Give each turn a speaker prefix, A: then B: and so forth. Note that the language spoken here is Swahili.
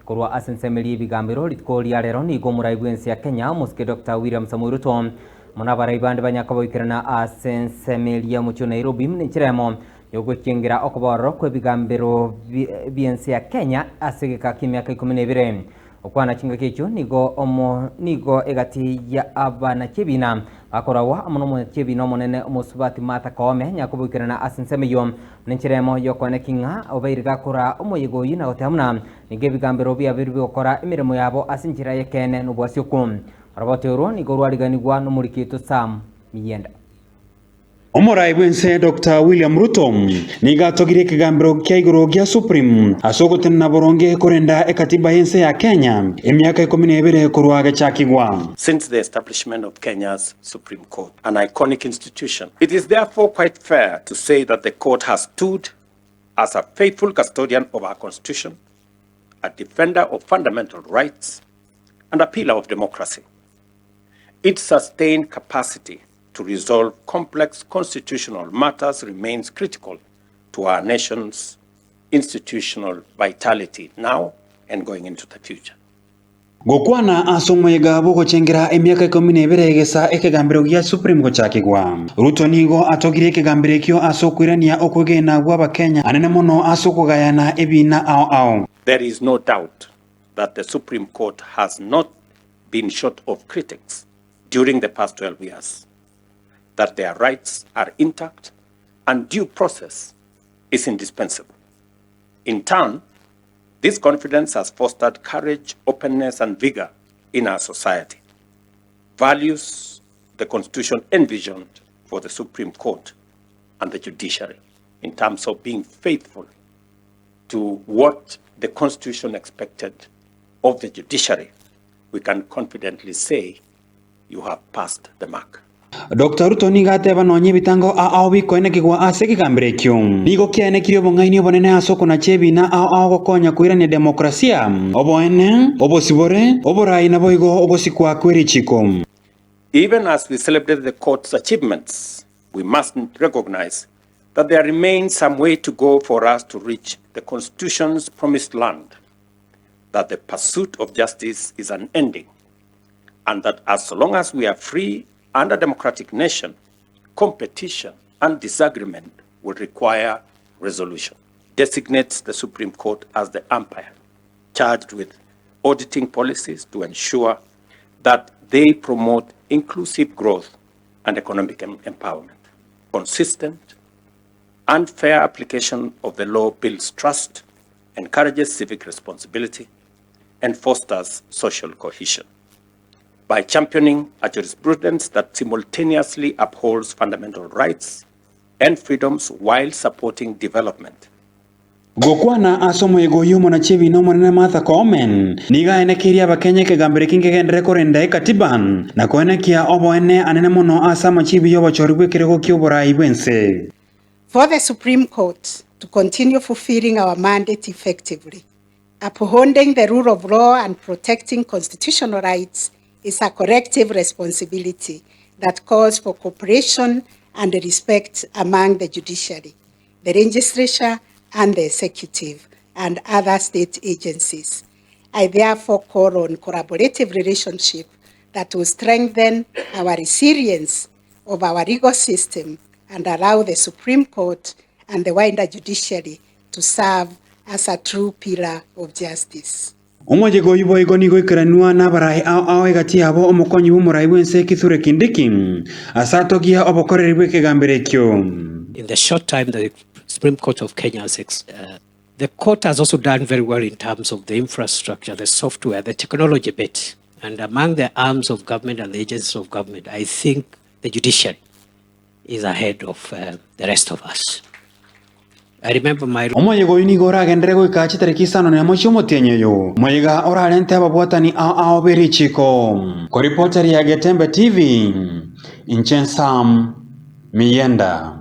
A: kurwa asensemeli bigambiro litkolia rero ni gomuraibwensi ya Kenya muske Dr. William Samoei Ruto munabarayibande banyakaboikirana asensemeli ya mucho Nairobi mnichiremo yogwekingira okoboro kwe bigambiro byensi ya Kenya asegeka kimyaka 12 okwana chinga kicho nigo egati ya abana chebina akorawa amono chebina monene omusubati mata kome nyakobukirana asensemeyo ninchiremo yokone kinga obairiga kora omoyigo yina otamna nige bigambiro bya birbi okora emiremo yabo asinjira yekene nubwasyokum arabotero nigo rwariganirwa n'umurikito Sam Miyenda.
B: Omuraibwense Dr. William Ruto nigatogire kigambiro kya iguru gya Supreme asogotena boronge korenda ekatiba yense ya Kenya emyaka 12 kurwaga chakigwa.
C: Since the establishment of Kenya's Supreme Court, an iconic institution, it is therefore quite fair to say that the court has stood as a faithful custodian of our constitution, a defender of fundamental rights, and a pillar of democracy. Its sustained capacity to resolve complex constitutional matters remains critical to our nation's institutional vitality now and going into the future.
B: Gokwana asomwega bogo chengira emyaka 12 egesa ekegambiro gya Supreme gochakigwa. Ruto nigo atogire ekegambiro kyo asokwirania okwegena bwa Kenya anene mono asokugayana ebina ao.
C: There is no doubt that the Supreme Court has not been short of critics during the past 12 years. That their rights are intact and due process is indispensable. In turn, this confidence has fostered courage, openness, and vigor in our society. Values the Constitution envisioned for the Supreme Court and the judiciary in terms of being faithful to what the Constitution expected of the judiciary. We can confidently say you have passed the mark.
B: Dr. Ruto nigateba nonye bitango aobi koine kigwa ase kigambire kyo nigo kiane kirio bongaini obonene asoko na chebi na gokonya kwirania demokrasia oboene obosibore oborai na boigo obosikwa kweri chiko.
C: Even as we celebrate the court's achievements, we must recognize that there remains some way to go for us to reach the Constitution's promised land, that the pursuit of justice is unending, and that as long as we are free and a democratic nation, competition and disagreement will require resolution. Designates the Supreme Court as the umpire, charged with auditing policies to ensure that they promote inclusive growth and economic empowerment. Consistent and fair application of the law builds trust, encourages civic responsibility, and fosters social cohesion. By championing a jurisprudence that simultaneously upholds fundamental rights and freedoms while supporting development.
B: Gokwana asomwego yumo na chebi no monene matha komen niga enekiria bakenya kegambire kingegendere korenda ekatiban na koenekia oboene anene mono asama chibi yobo chorigwe kirego kyoborai bwense.
D: For the Supreme Court to continue fulfilling our mandate effectively, upholding the rule of law and protecting constitutional rights is a collective responsibility that calls for cooperation and respect among the judiciary, the legislature, and the executive, and other state agencies. I therefore call on collaborative relationship that will strengthen our resilience of our legal system and allow the Supreme Court and the wider judiciary to serve as a true pillar of justice.
B: Omojego yubo igoni goikeranua na barai ao egati abo omokonyi bumurai bwense Kithure Kindiki asatogia obokoreribwe kegambire kyo.
E: In the short time the Supreme Court of Kenya the court has also done very well in terms of the infrastructure, the software, the technology bit. And among the arms of government and the agencies of government, I think the judiciary is ahead of the rest of us. I remember my
B: Omojego inigora gendrego ikachi terekisano ne mocho motenyeyo. Moyiga oralente ababwatani ao berichiko. Ko reporter ya Getembe TV, Sam Miyenda.